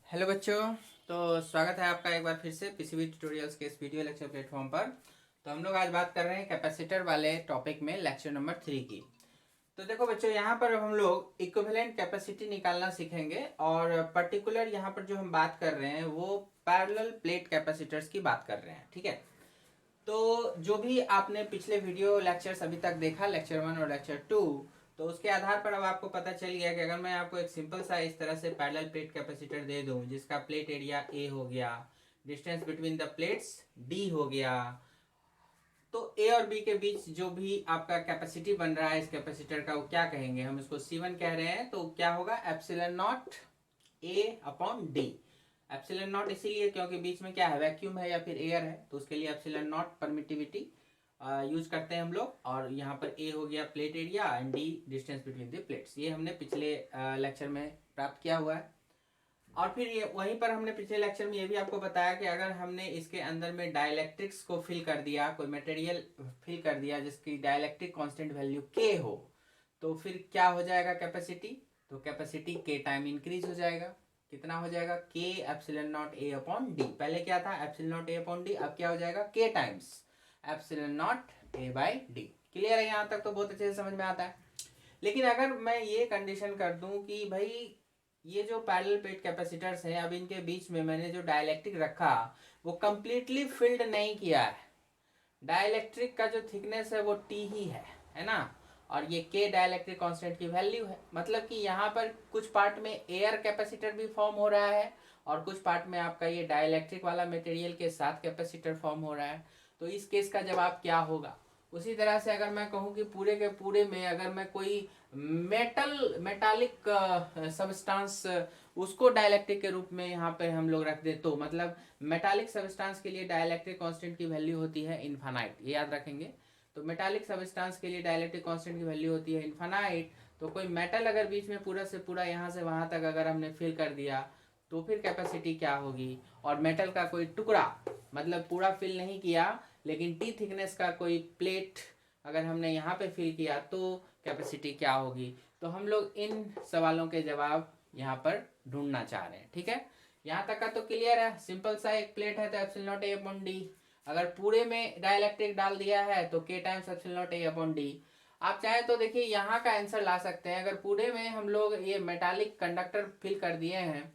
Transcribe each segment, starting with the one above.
Hello बच्चों। तो स्वागत है आपका एक बार फिर से पीसीबी ट्यूटोरियल्स के इस वीडियो लेक्चर प्लेटफॉर्म पर। तो हम लोग आज बात कर रहे हैं कैपेसिटर वाले टॉपिक में लेक्चर नंबर 3 की। तो देखो बच्चों, यहाँ पर हम लोग इक्विवेलेंट कैपेसिटी निकालना सीखेंगे और पर्टिकुलर यहाँ पर जो हम बात कर रहे हैं वो पैरेलल प्लेट कैपेसिटर्स की बात कर रहे हैं। ठीक है, तो जो भी आपने पिछले वीडियो लेक्चर्स अभी तक देखा, लेक्चर 1 और लेक्चर 2, तो उसके आधार पर अब आपको पता चल गया कि अगर मैं आपको एक सिंपल सा इस तरह से पैरेलल प्लेट कैपेसिटर दे दूं जिसका प्लेट एरिया ए हो गया, distance between the plates D हो गया, तो ए और बी के बीच जो भी आपका कैपेसिटी बन रहा है इस कैपेसिटर का वो क्या कहेंगे, हम इसको C1 कह रहे हैं। तो क्या होगा, epsilon not a upon D. Epsilon not इसीलिए क्योंकि बीच में क्या है, वैक्यूम है या फिर एयर है, तो उसके लिए एप्सिलॉन नॉट परमिटिविटी यूज करते हैं हम लोग। और यहाँ पर ए हो गया plate area and D distance between the plates, ये हमने पिछले लेक्चर में प्राप्त किया हुआ है। और फिर ये वहीं पर हमने पिछले लेक्चर में ये भी आपको बताया कि अगर हमने इसके अंदर में डाइलेक्ट्रिक्स को फिल कर दिया, कोई मटेरियल फिल कर दिया जिसकी डाइलेक्ट्रिक कांस्टेंट वैल्यू के हो, तो फिर क्या हो जाएगा कैपेसिटी, तो कैपेसिटी के टाइम इंक्रीज हो जाएगा। कितना हो जाएगा, के epsilon not a upon D. पहले क्या था, epsilon not a upon D, अब क्या हो जाएगा, के times epsilon not a by D. Clear है, यहाँ तक तो बहुत अच्छे से समझ में आता है। लेकिन अगर मैं ये कंडीशन कर दूं कि भाई ये जो पैरेलल प्लेट कैपेसिटर्स हैं, अब इनके बीच में मैंने जो डाइलेक्ट्रिक रखा वो कंप्लीटली फिल्ड नहीं किया है, डाइलेक्ट्रिक का जो थिकनेस है वो टी ही है ना, और ये के डाइलेक्ट्रिक कांस्टेंट की वैल्यू है। मतलब कि यहाँ पर कुछ पार्ट में एयर कैपेसिटर भी फॉर्म हो रहा है और कुछ पार्ट में आपका ये डाइलेक्ट्रिक वाला मटेरियल के साथ कैपेसिटर फॉर्म हो रहा है। तो इस केस का जवाब क्या होगा। उसी तरह से अगर मैं कहूँ कि पूरे के पूरे में अगर मैं कोई मेटालिक सबस्टांस उसको डाइलेक्ट्रिक के रूप में यहाँ पे हम लोग रख दे, तो मतलब मेटालिक सबस्टांस के लिए डाइलेक्ट्रिक कांस्टेंट की वैल्यू होती है इनफाइनाइट, ये याद रखेंगे। तो मेटालिक सबस्टांस के लिए डाइलेक्ट्रिक कांस्टेंट की वैल्यू होती है इनफाइनाइट। तो कोई मेटल अगर बीच में पूरा से पूरा यहाँ से वहां तक अगर हमने फिल कर दिया तो फिर कैपेसिटी क्या होगी। और मेटल का कोई टुकड़ा मतलब पूरा फिल नहीं किया लेकिन टी थिकनेस का कोई प्लेट अगर हमने यहाँ पे फिल किया तो कैपेसिटी क्या होगी। तो हम लोग इन सवालों के जवाब यहाँ पर ढूंढना चाह रहे हैं। ठीक है, यहाँ तक का तो क्लियर है। सिंपल सा एक प्लेट है तो epsilon not a upon D, अगर पूरे में डाइलेक्ट्रिक डाल दिया है तो के times epsilon not a upon D. आप चाहे तो देखिए यहाँ का आंसर ला सकते हैं, अगर पूरे में हम लोग ये मेटालिक कंडक्टर फिल कर दिए हैं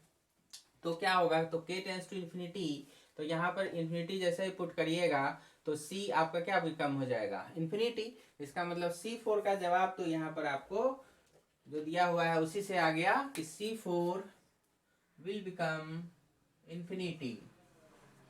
तो क्या होगा, तो के टेंस टू इन्फिनिटी, तो यहाँ पर इन्फिनिटी जैसे ही पुट करिएगा तो सी आपका क्या बिकम हो जाएगा, इन्फिनिटी। इसका मतलब C4 का जवाब तो यहाँ पर आपको जो दिया हुआ है उसी से आ गया कि C4 विल बिकम इन्फिनिटी,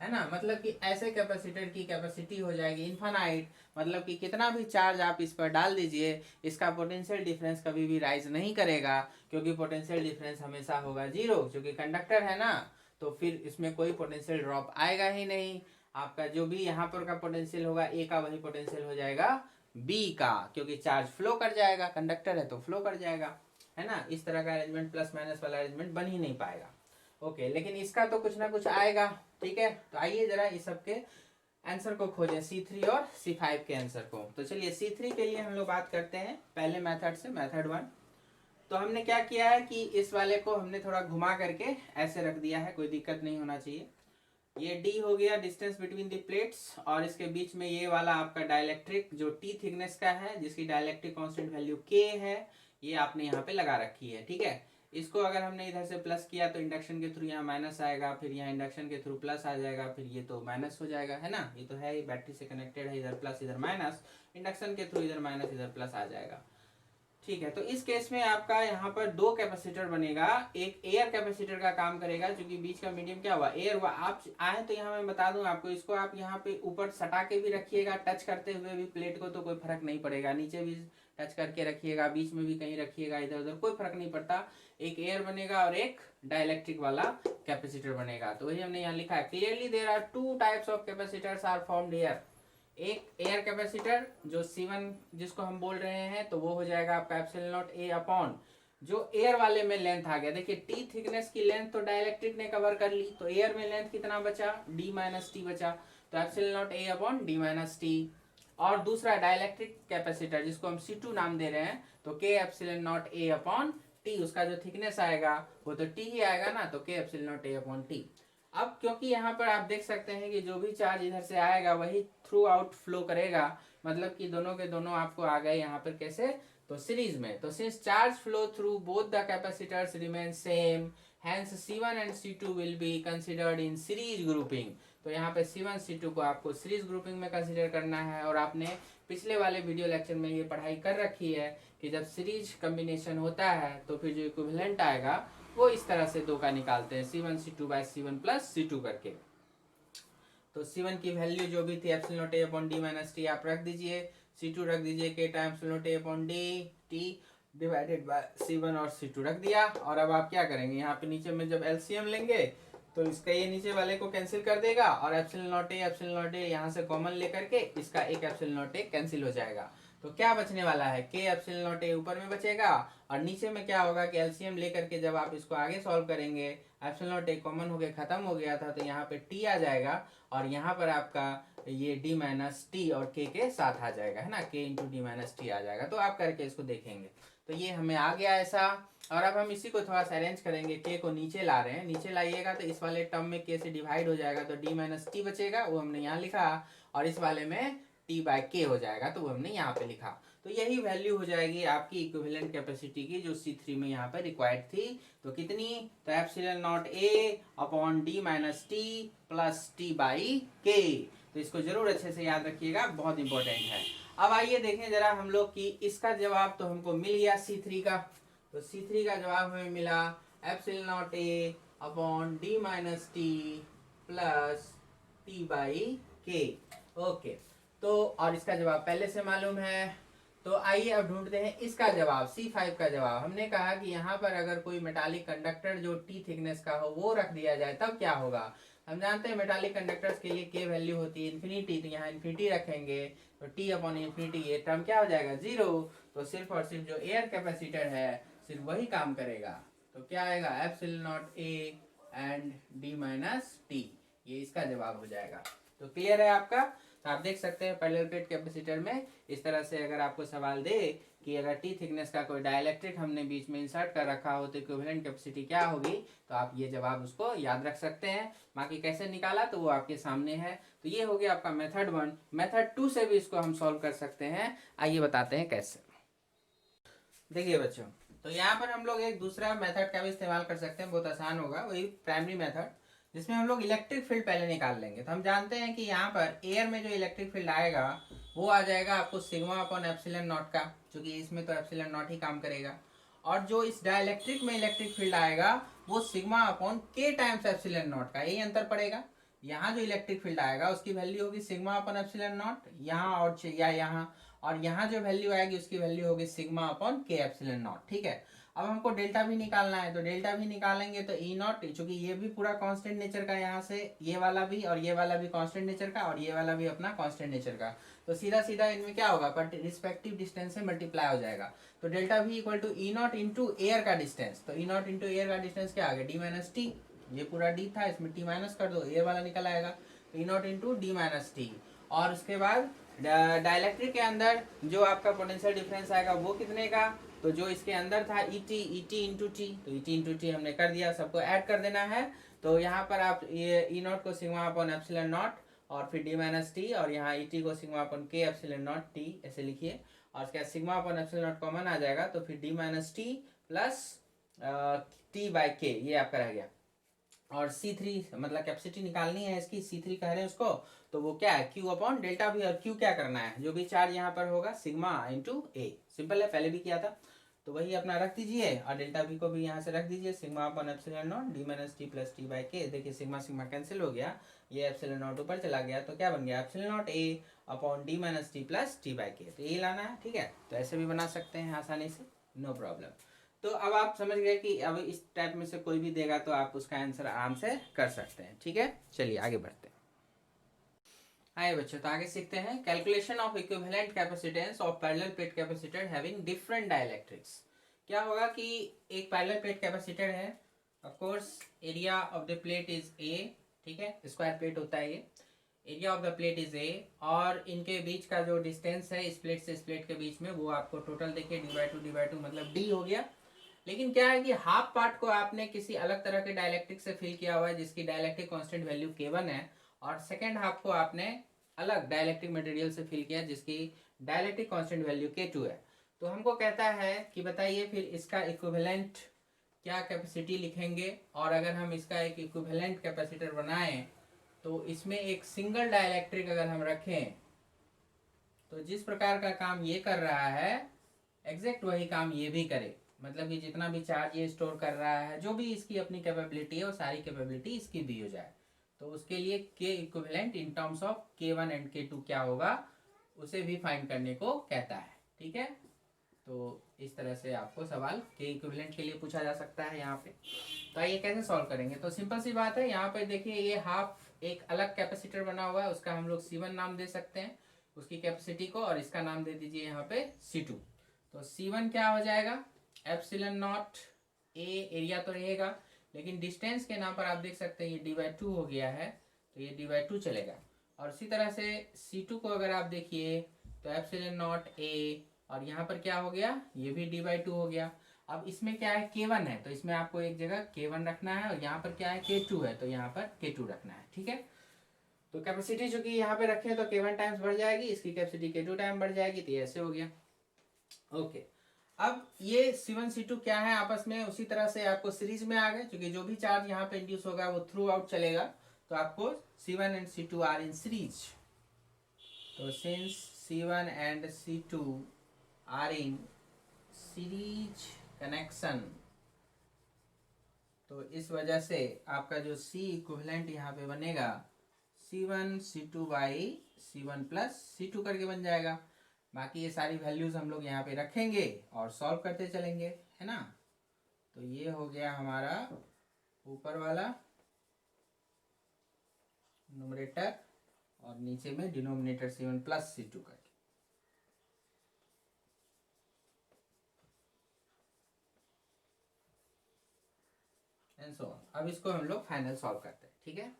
है ना। मतलब कि ऐसे कैपेसिटर की कैपेसिटी हो जाएगी इनफाइनाइट, मतलब कि कितना भी चार्ज आप इस पर डाल दीजिए इसका पोटेंशियल डिफरेंस कभी भी राइज नहीं करेगा, क्योंकि पोटेंशियल डिफरेंस हमेशा होगा जीरो, क्योंकि कंडक्टर है ना। तो फिर इसमें कोई पोटेंशियल ड्रॉप आएगा ही नहीं। आपका जो भी यहाँ पर का पोटेंशियल होगा ए का वही पोटेंशियल हो जाएगा बी का, क्योंकि चार्ज फ्लो कर जाएगा, कंडक्टर है तो फ्लो कर जाएगा, है ना। इस तरह का अरेंजमेंट प्लस माइनस वाला अरेंजमेंट बन ही नहीं पाएगा। ओके, लेकिन इसका तो कुछ ना कुछ आएगा। ठीक है, तो आइए जरा इस सब के आंसर को खोजें, C3 और C5 के आंसर को। तो चलिए C3 के लिए हम लोग बात करते हैं पहले मेथड से, मेथड 1। तो हमने क्या किया है कि इस वाले को हमने थोड़ा घुमा करके ऐसे रख दिया है, कोई दिक्कत नहीं होना चाहिए। ये D हो गया डिस्टेंस बिटवीन द प्लेट्स, और इसके बीच में ये वाला आपका डाइलेक्ट्रिक जो T थिकनेस का है जिसकी डाइलेक्ट्रिक कांस्टेंट वैल्यू K है, ये आपने यहाँ पे लगा रखी है। ठीक है, इसको अगर हमने इधर से प्लस किया तो इंडक्शन के थ्रू यहाँ माइनस आएगा, फिर यहाँ इंडक्शन के थ्रू प्लस आ जाएगा, फिर ये तो माइनस हो जाएगा, है ना। ये तो है, बैटरी से कनेक्टेड है, इधर प्लस इधर माइनस, इंडक्शन के थ्रू इधर माइनस इधर प्लस आ जाएगा। ठीक है, तो इस केस में आपका यहाँ पर दो कैपेसिटर बनेगा, एक एयर कैपेसिटर का काम करेगा क्योंकि बीच का मीडियम क्या हुआ, एयर हुआ। आप आए तो यहाँ मैं बता दूं आपको, इसको आप यहाँ पे ऊपर सटा के भी रखिएगा, टच करते हुए भी प्लेट को तो कोई फर्क नहीं पड़ेगा, नीचे भी टच करके रखिएगा, बीच में भी कहीं रखिएगा, इधर उधर कोई फर्क नहीं पड़ता। एक एयर बनेगा और एक डाइलेक्ट्रिक वाला कैपेसिटर बनेगा। तो वही हमने यहाँ लिखा है, clearly there are two types of capacitors are formed here. एक एयर कैपेसिटर जो C1 जिसको हम बोल रहे हैं, तो वो हो जाएगा आपका एप्सिलॉन नॉट ए अपॉन जो एयर वाले में लेंथ आ गया। देखिए टी थिकनेस की लेंथ तो डाइलेक्ट्रिक ने कवर कर ली, तो एयर में लेंथ कितना बचा, डी माइनस टी बचा, तो epsilon not a upon D minus T. और दूसरा डाइलेक्ट्रिक कैपेसिटर जिसको हम C2 नाम दे रहे हैं, तो के epsilon not a upon T, उसका जो थिकनेस आएगा वो तो टी ही आएगा ना, तो के epsilon not a upon T. अब क्योंकि यहाँ पर आप देख सकते हैं कि जो भी चार्ज इधर से आएगा वही थ्रू आउट फ्लो करेगा, मतलब कि दोनों के दोनों आपको आ गए यहाँ पर कैसे, तो सीरीज में। तो since charge flow through both the capacitors remain same, hence C1 and C2 will be considered in series grouping। तो यहाँ पे C1 C2 को आपको सीरीज ग्रुपिंग में कंसीडर करना है। और आपने पिछले वाले वीडियो लेक्चर में ये पढ़ाई कर रखी है कि जब सीरीज कम्बिनेशन होता है तो फिर जो इक्विवेलेंट आएगा वो इस तरह से दो का निकालते हैं, C1 C2 bye C1 plus C2 करके। तो C1 की वैल्यू जो भी थी epsilon not a upon D minus T आप रख दीजिए, C2 रख दीजिए के time epsilon not a upon D T divided by C1 और C2 रख दिया। और अब आप क्या करेंगे, यहाँ पे नीचे में जब एलसीएम लेंगे तो इसका ये नीचे वाले को कैंसिल कर देगा और एप्सिलॉन नॉट ए यहाँ से कॉमन लेकर के इसका एक एप्सिलॉन नॉट ए कैंसिल हो जाएगा। तो क्या बचने वाला है, के एप्सिलॉन नॉट ए ऊपर में बचेगा और नीचे में क्या होगा कि एलसीएम लेकर के जब आप इसको आगे सॉल्व करेंगे एप्सिलॉन नॉट ए कॉमन होके खत्म हो गया था, तो यहाँ पे टी आ जाएगा और यहाँ पर आपका ये डी माइनस टी और के साथ आ जाएगा, है ना, के इंटू डी माइनस टी आ जाएगा। तो आप करके इसको देखेंगे तो ये हमें आ गया ऐसा। और अब हम इसी को थोड़ा सा अरेंज करेंगे, के को नीचे ला रहे हैं, नीचे लाइएगा तो इस वाले टर्म में के से डिवाइड हो जाएगा तो डी माइनस टी बचेगा, वो हमने यहाँ लिखा, और इस वाले में टी बाय के हो जाएगा तो वो हमने यहाँ पे लिखा। तो यही वैल्यू हो जाएगी आपकी इक्विवेलेंट कैपेसिटी की जो C3 में यहाँ पर रिक्वायर्ड थी। तो कितनी, तो epsilon not a upon D minus T plus T by के। तो इसको जरूर अच्छे से याद रखिएगा, बहुत इंपॉर्टेंट है। अब आइए देखें जरा हम लोग की इसका जवाब तो हमको मिल गया C3 का। तो C3 का जवाब हमें मिला epsilon not a upon D minus T plus T by के। ओके, तो और इसका जवाब पहले से मालूम है। तो आइए अब ढूंढते हैं इसका जवाब, C5 का जवाब। हमने कहा कि यहाँ पर अगर कोई मेटालिक कंडक्टर जो टी थिकनेस का हो वो रख दिया जाए तब क्या होगा। हम जानते हैं मेटालिक कंडक्टर्स के लिए के वैल्यू होती है इन्फिनिटी, तो यहाँ इन्फिनिटी रखेंगे तो टी अपॉन इन्फिनिटी ये टर्म क्या हो जाएगा, जीरो। तो सिर्फ और सिर्फ जो एयर कैपेसिटर है सिर्फ वही काम करेगा। तो क्या आएगा, epsilon not A and D minus T, ये इसका जवाब हो जाएगा। तो क्लियर है आपका। तो आप देख सकते हैं पैरेलल प्लेट कैपेसिटर में इस तरह से अगर आपको सवाल दे कि अगर टी थिकनेस का कोई डाइलेक्ट्रिक हमने बीच में इंसर्ट कर रखा हो तो इक्विवेलेंट कैपेसिटी क्या होगी, तो आप ये जवाब उसको याद रख सकते हैं। बाकी कैसे निकाला तो वो आपके सामने है। तो ये हो गया आपका मेथड 1। मेथड 2 से भी इसको हम सॉल्व कर सकते हैं, आइए बताते हैं कैसे। देखिए बच्चों, तो यहाँ पर हम लोग एक दूसरा मेथड का भी इस्तेमाल कर सकते हैं, बहुत आसान होगा, वही प्राइमरी मेथड, जिसमें हम लोग इलेक्ट्रिक फील्ड पहले निकाल लेंगे। तो हम जानते हैं कि यहाँ पर एयर में जो इलेक्ट्रिक फील्ड आएगा वो आ जाएगा आपको सिग्मा अपॉन एप्सिलॉन नॉट का, क्योंकि इसमें तो एप्सिलॉन नॉट ही काम करेगा। और जो इस डाइलेक्ट्रिक में इलेक्ट्रिक फील्ड आएगा वो सिग्मा अपॉन के टाइम्स एप्सिलॉन नॉट का, यही अंतर पड़ेगा। यहाँ जो इलेक्ट्रिक फील्ड आएगा उसकी वैल्यू होगी सिग्मा अपॉन एप्सिलॉन नॉट यहाँ और या यहाँ, और यहाँ जो वैल्यू आएगी उसकी वैल्यू होगी sigma upon K epsilon not. ठीक है, अब हमको डेल्टा भी निकालना है, तो डेल्टा भी निकालेंगे तो ई नॉट, चूंकि ये भी पूरा कांस्टेंट नेचर का, यहाँ से ये वाला भी और ये वाला भी कांस्टेंट नेचर का और ये वाला भी अपना कांस्टेंट नेचर का, तो सीधा सीधा इनमें क्या होगा, पर रिस्पेक्टिव डिस्टेंस से मल्टीप्लाई हो जाएगा। तो डेल्टा भी equal to E not into air का डिस्टेंस। तो ई नॉट इंटू एयर का डिस्टेंस क्या आ गया, डी माइनस टी, ये पूरा डी था इसमें टी माइनस कर दो, एयर वाला निकल आएगा, तो E not into D minus T. और उसके बाद डाइलेक्ट्रिक के अंदर जो आपका पोटेंशियल डिफरेंस आएगा वो कितने का, तो जो इसके अंदर था ई टी इंटू टी, तो ई टी इंटू टी हमने कर दिया, सबको ऐड कर देना है। तो यहाँ पर आप ये ई नॉट को सिग्मा अपॉन एप्सिलॉन नॉट और फिर डी माइनस टी, और यहाँ ई टी को sigma upon K epsilon nought T ऐसे लिखिए, और उसके बाद sigma upon epsilon nought common आ जाएगा, तो फिर D minus T plus T by K, ये आपका रह गया। और C3 मतलब कैपेसिटी निकालनी है इसकी, C3 कह रहे हैं उसको, तो वो क्या है, Q अपॉन डेल्टा भी, और Q क्या करना है, जो भी चार्ज यहाँ पर होगा सिग्मा इंटू ए, सिंपल है, पहले भी किया था, तो वही अपना रख दीजिए, और डेल्टा भी को भी यहाँ से रख दीजिए, sigma upon epsilon not D minus T plus T by के। देखिए सिग्मा सिग्मा कैंसिल हो गया, ये एप्सिलॉन नॉट ऊपर चला गया, तो क्या बन गया, epsilon not a upon D minus T plus T by के, तो यही लाना है। ठीक है, तो ऐसे भी बना सकते हैं आसानी से, नो प्रॉब्लम। तो अब आप समझ गए कि अब इस टाइप में से कोई भी देगा तो आप उसका आंसर आराम से कर सकते हैं। ठीक है, चलिए आगे बढ़ते हैं। आइए बच्चों, तो आगे सीखते हैं calculation of equivalent capacitance of parallel plate capacitor having different dielectrics. क्या होगा कि एक पैरेलल प्लेट कैपेसिटर है, of course area of the plate is a, ठीक है, स्क्वायर प्लेट होता है ये, area of the plate is a, और इनके बीच का जो डिस्टेंस है इस प्लेट से इस प्लेट के बीच में वो आपको टोटल देखिए डी बाई टू मतलब डी हो गया। लेकिन क्या है कि हाफ पार्ट को आपने किसी अलग तरह के डाइलेक्ट्रिक से फिल किया हुआ है जिसकी डाइलेक्ट्रिक कांस्टेंट वैल्यू K1 है, और सेकेंड हाफ को आपने अलग डाइलेक्ट्रिक मटेरियल से फिल किया जिसकी डाइलेक्ट्रिक कांस्टेंट वैल्यू K2 है। तो हमको कहता है कि बताइए फिर इसका इक्विवेलेंट क्या कैपेसिटी लिखेंगे, और अगर हम इसका एक इक्विवेलेंट कैपेसिटर बनाएं तो इसमें एक सिंगल डाइलेक्ट्रिक अगर हम रखें तो जिस प्रकार का काम ये कर रहा है एग्जैक्ट वही काम ये भी करे। मतलब कि जितना भी चार्ज ये स्टोर कर रहा है, जो भी इसकी अपनी कैपेबिलिटी है वो सारी कैपेबिलिटी इसकी भी हो जाए। तो उसके लिए के equivalent in terms of K1 and K2 क्या होगा उसे भी फाइंड करने को कहता है। ठीक है, तो इस तरह से आपको सवाल के इक्विवेलेंट के लिए पूछा जा सकता है यहाँ पे। तो आइए कैसे सॉल्व करेंगे। तो सिंपल सी बात है, यहाँ पे देखिए ये हाफ एक अलग कैपेसिटर बना हुआ है, उसका हम लोग C1 नाम दे सकते हैं उसकी कैपेसिटी को, और इसका नाम दे दीजिए यहाँ पे C2। तो C1 क्या हो जाएगा, एप्सिलॉन नॉट ए, एरिया तो रहेगा लेकिन डिस्टेंस के नाम पर आप देख सकते हैं ये d/2 हो गया है, तो ये d/2 चलेगा। और इसी तरह से C2 को अगर आप देखिए तो एप्सिलॉन नॉट ए, और यहाँ पर क्या हो गया, ये भी d/2 हो गया। अब इसमें क्या है K1 है, तो इसमें आपको एक जगह K1 रखना है, और यहाँ पर क्या है K2 है, तो यहाँ पर K2 रखना है। ठीक है, तो कैपेसिटी चूंकि यहाँ पे रखे तो K1 टाइम्स बढ़ जाएगी, इसकी कैपेसिटी K2 टाइम बढ़ जाएगी, तो ये ऐसे हो गया। ओके, अब ये C1 C2 क्या है आपस में, उसी तरह से आपको सीरीज में आ गए, क्योंकि जो भी चार्ज यहाँ पे इंड्यूस होगा वो थ्रू आउट चलेगा, तो आपको C1 and C2 are in series. तो since C1 and C2 are in series connection, तो इस वजह से आपका जो C इक्विवेलेंट यहाँ पे बनेगा C1 C2 by C1 plus C2 करके बन जाएगा। बाकी ये सारी वैल्यूज हम लोग यहाँ पे रखेंगे और सॉल्व करते चलेंगे, है ना। तो ये हो गया हमारा ऊपर वाला न्यूमरेटर, और नीचे में डिनोमिनेटर C1 प्लस C2 करके। And so on. अब इसको हम लोग फाइनल सॉल्व करते हैं। ठीक है,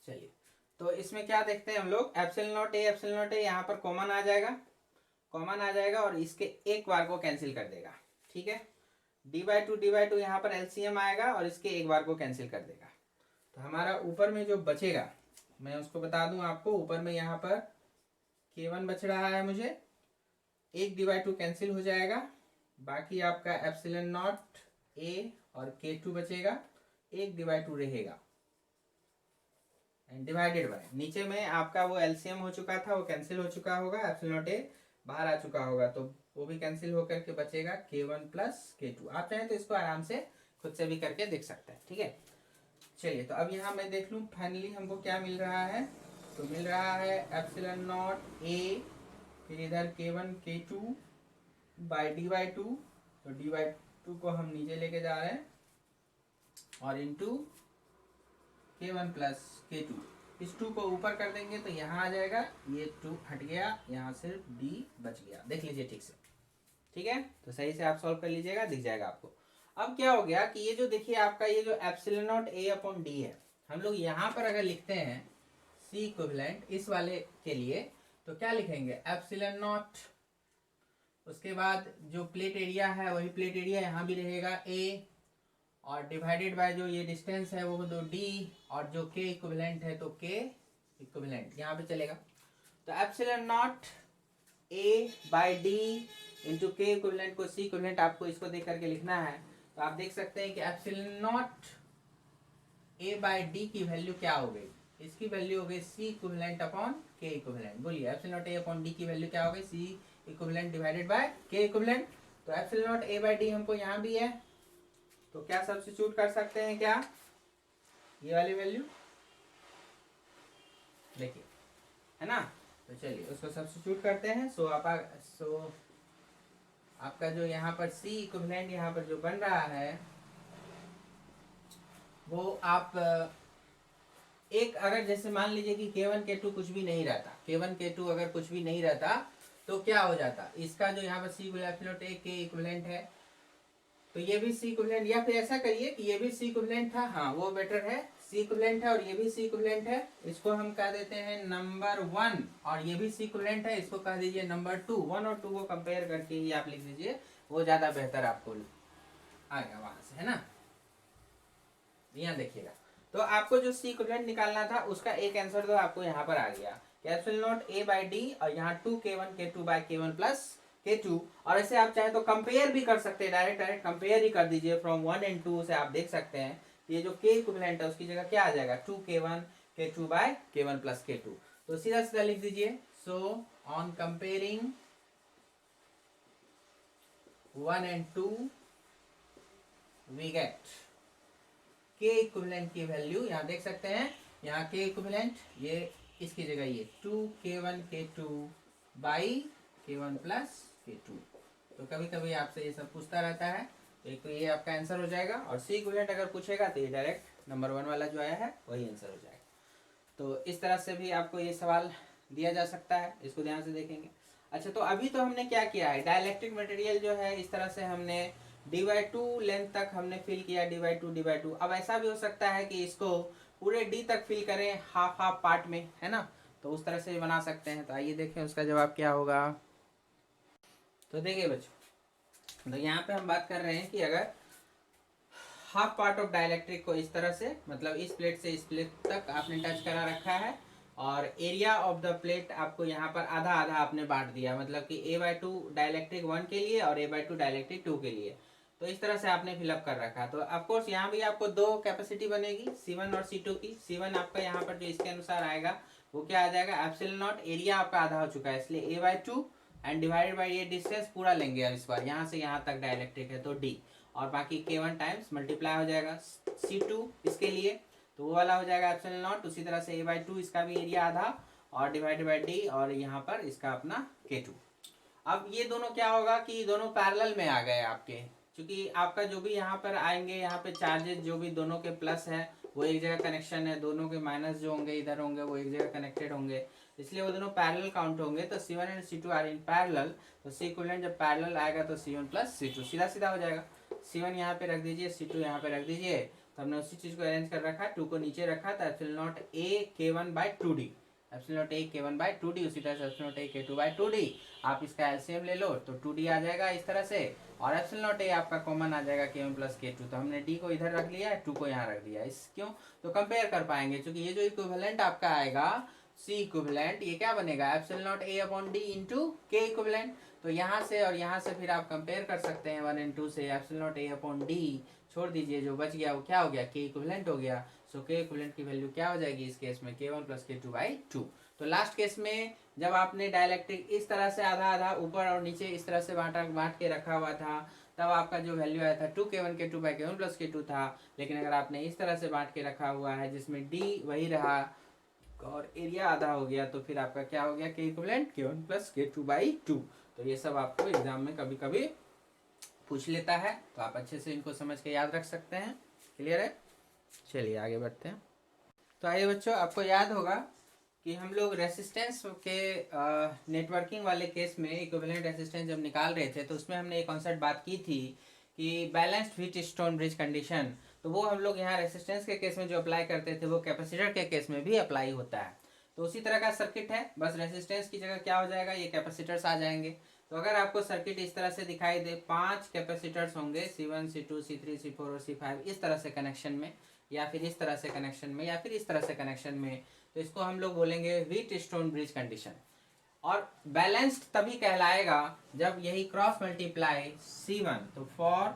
चलिए, तो इसमें क्या देखते हैं हम लोग, एप्सिलॉन नॉट ए यहाँ पर कॉमन आ जाएगा, कॉमन आ जाएगा और इसके एक बार को कैंसिल कर देगा। ठीक है, d/2 यहाँ पर एलसीएम आएगा और इसके एक बार को कैंसिल कर देगा। तो हमारा ऊपर में जो बचेगा मैं उसको बता दूं आपको, ऊपर में यहाँ पर K1 बच रहा है मुझे, एक d/2 कैंसिल हो जाएगा, बाकी आपका एप्सिलॉन नॉट ए और K2 बचेगा, एक d/2 रहेगा एंड डिवाइडेड बाय, नीचे में आपका वो एलसीएम हो चुका था वो कैंसिल हो चुका होगा, एप्सिलॉन नॉट ए बाहर आ चुका होगा तो वो भी कैंसिल होकर के बचेगा K1 प्लस K2। आप चाहें तो इसको आराम से खुद से भी करके देख सकते हैं। ठीक है, चलिए, तो अब यहाँ मैं देख लूँ फाइनली हमको क्या मिल रहा है। तो मिल रहा है एप्सिलॉन नॉट ए, फिर इधर K1 K2 बाई d/2, तो d/2 को हम नीचे लेके जा रहे हैं, और इंटू K1 प्लस K2, इस 2 को ऊपर कर देंगे तो यहाँ आ जाएगा, ये 2 हट गया, यहाँ सिर्फ d बच गया। देख लीजिए ठीक से, ठीक है, तो सही से आप सॉल्व कर लीजिएगा, दिख जाएगा आपको। अब क्या हो गया कि ये जो देखिए आपका ये जो epsilon nought a upon d है, हम लोग यहाँ पर अगर लिखते हैं C इक्विवेलेंट इस वाले के लिए, तो क्या लिखेंगे, एप्सिलॉन नॉट, उसके बाद जो प्लेट एरिया है वही प्लेट एरिया यहाँ भी रहेगा a, और डिवाइडेड बाय जो ये डिस्टेंस है वो दो d, और जो k इक्विवेलेंट है तो k इक्विवेलेंट यहाँ पे चलेगा। तो epsilon nought a by d into के इक्विवेलेंट को c इक्विवेलेंट आपको इसको देख करके लिखना है। तो आप देख सकते हैं कि epsilon nought a by d की वैल्यू क्या हो गई, इसकी वैल्यू हो गई c equivalent upon k equivalent. बोलिए epsilon nought a upon d की वैल्यू क्या हो गई, c equivalent divided by k equivalent. तो epsilon nought a by d हमको यहाँ भी है, तो क्या सब्स्टिट्यूट कर सकते हैं, क्या ये वाली वैल्यू देखिए, है ना। तो चलिए उसको सब्स्टिट्यूट करते हैं। सो आपका जो यहाँ पर C इक्विवेलेंट यहाँ पर जो बन रहा है वो आप एक, अगर जैसे मान लीजिए कि K1 K2 कुछ भी नहीं रहता, K1 K2 अगर कुछ भी नहीं रहता तो क्या हो जाता, इसका जो यहाँ पर C इक्विवेलेंट K इक्विवेलेंट है तो ये भी C इक्विवेलेंट, या फिर ऐसा करिए कि ये भी C इक्विवेलेंट था, हाँ वो बेटर है, C इक्विवेलेंट है और ये भी C इक्विवेलेंट है, इसको हम कह देते हैं नंबर 1, और ये भी C इक्विवेलेंट है, इसको कह दीजिए नंबर 2। 1 और 2 को कंपेयर करके ही आप लिख दीजिए वो ज़्यादा बेहतर आपको आएगा वहाँ से, है ना। यहाँ देखिएगा, तो आपको जो सी इक्विवेलेंट निकालना था उसका एक आंसर तो आपको यहाँ पर आ गया, epsilon not a by D, और यहाँ 2k1 k2 by k1 plus k2। और ऐसे आप चाहे तो कंपेयर भी कर सकते हैं, डायरेक्ट डायरेक्ट कंपेयर ही कर दीजिए फ्रॉम 1 एंड 2 से। आप देख सकते हैं ये जो k इक्विवेलेंट है उसकी जगह क्या आ जाएगा, 2k1 k2 by k1 plus k2। तो सीधा सीधा लिख दीजिए, so on comparing 1 and 2 we get K equivalent की वैल्यू, यहाँ देख सकते हैं, यहाँ के इक्विवेलेंट ये इसकी जगह ये 2k1 k2 by k1 plus k2। तो कभी कभी आपसे ये सब पूछता रहता है, तो एक तो ये आपका आंसर हो जाएगा, और सी इक्विवेलेंट अगर पूछेगा तो ये डायरेक्ट नंबर 1 वाला जो आया है वही आंसर हो जाएगा। तो इस तरह से भी आपको ये सवाल दिया जा सकता है, इसको ध्यान से देखेंगे। अच्छा, तो अभी तो हमने क्या किया है, डाइलेक्ट्रिक मटेरियल जो है इस तरह से हमने d/2 लेंथ तक हमने फिल किया, d/2। अब ऐसा भी हो सकता है कि इसको पूरे d तक फिल करें हाफ हाफ पार्ट में, है ना, तो उस तरह से भी बना सकते हैं। तो आइए देखें उसका जवाब क्या होगा। तो देखिए बच्चों, तो यहाँ पे हम बात कर रहे हैं कि अगर हाफ पार्ट ऑफ डाइलेक्ट्रिक को इस तरह से, मतलब इस प्लेट से इस प्लेट तक आपने टच करा रखा है, और एरिया ऑफ द प्लेट आपको यहाँ पर आधा आधा आपने बांट दिया, मतलब कि a/2 डाइलेक्ट्रिक 1 के लिए और a/2 डाइलेक्ट्रिक 2 के लिए। तो इस तरह से आपने फिलअप कर रखा। तो ऑफकोर्स यहाँ भी आपको दो कैपेसिटी बनेगी, C1 और C2 की। C1 आपका यहाँ पर जो इसके अनुसार आएगा वो क्या आ जाएगा, एप्सिलॉन नॉट, एरिया आपका आधा हो चुका है इसलिए a/2 एंड डिवाइडेड बाई ये डिस्टेंस पूरा लेंगे। अब इस बार यहाँ से यहाँ तक डाइलेक्ट्रिक है तो d, और बाकी k1 टाइम्स मल्टीप्लाई हो जाएगा C2 इसके लिए, तो वो वाला हो जाएगा एप्सिलॉन नॉट। उसी तरह से a/2 इसका भी एरिया आधा, और डिवाइडेड बाई d, और यहाँ पर इसका अपना k2। अब ये दोनों क्या होगा कि दोनों पैरेलल में आ गए आपके, क्योंकि आपका जो भी यहाँ पर आएंगे, यहाँ पे चार्जेस जो भी दोनों के प्लस है वो एक जगह कनेक्शन है, दोनों के माइनस जो होंगे इधर होंगे वो एक जगह कनेक्टेड होंगे, इसलिए वो दोनों पैरेलल काउंट होंगे। तो C1 and C2 are in parallel, तो सी इक्विवेलेंट जब पैरेलल आएगा तो C1 प्लस C2 सीधा सीधा हो जाएगा। C1 यहाँ पे रख दीजिए, C2 यहाँ पे रख दीजिए, तो हमने उसी चीज को अरेंज कर रखा, 2 को नीचे रखा, तो epsilon nought a k1 by 2d, epsilon nought a k1 by 2d, उसी तरह से epsilon nought a k2 by 2d। आप इसका एलसीएम ले लो तो 2d आ जाएगा इस तरह से, और एप्सिलॉन नॉट a आपका कॉमन आ जाएगा k1 प्लस k2। तो हमने d को इधर रख लिया है, 2 को यहाँ रख दिया, इस क्यों, तो कंपेयर कर पाएंगे, क्योंकि ये जो इक्विवेलेंट आपका आएगा सी इक्विवेलेंट, ये क्या बनेगा, epsilon nought a upon d into k equivalent. तो यहाँ से और यहाँ से फिर आप कंपेयर कर सकते हैं 1 एंड 2 से, epsilon nought a upon d छोड़ दीजिए, जो बच गया वो क्या हो गया, k इक्विवेलेंट हो गया। सो k इक्विवेलेंट की वैल्यू क्या हो जाएगी इस केस में, k1 प्लस k2 बाई 2। तो लास्ट केस में जब आपने डाइलेक्ट्रिक इस तरह से आधा आधा ऊपर और नीचे इस तरह से बांट के रखा हुआ था, तब आपका जो वैल्यू आया था 2k1 k2 by k1 plus k2 था। लेकिन अगर आपने इस तरह से बांट के रखा हुआ है जिसमें d वही रहा और एरिया आधा हो गया, तो फिर आपका क्या हो गया, k equivalent k1 plus k2 by 2। तो ये सब आपको एग्जाम में कभी कभी पूछ लेता है, तो आप अच्छे से इनको समझ के याद रख सकते हैं। क्लियर है, चलिए आगे बढ़ते हैं। तो आइए बच्चों, आपको याद होगा कि हम लोग रेसिस्टेंस के नेटवर्किंग वाले केस में इक्विवेलेंट रेसिस्टेंस जब निकाल रहे थे तो उसमें हमने एक कॉन्सेप्ट बात की थी कि balanced wheat stone bridge condition, तो वो हम लोग यहाँ रेसिस्टेंस के केस में जो अप्लाई करते थे वो कैपेसिटर के केस में भी अप्लाई होता है। तो उसी तरह का सर्किट है, बस रेसिस्टेंस की जगह क्या हो जाएगा, ये कैपेसिटर्स आ जाएंगे। तो अगर आपको सर्किट इस तरह से दिखाई दे, 5 कैपेसिटर्स होंगे C1 C2 C3 C4 और C5 इस तरह से कनेक्शन में, या फिर इस तरह से कनेक्शन में, या फिर इस तरह से कनेक्शन में, तो इसको हम लोग बोलेंगे व्हीट स्टोन ब्रिज कंडीशन। और बैलेंस्ड तभी कहलाएगा जब यही क्रॉस मल्टीप्लाई C1, तो फॉर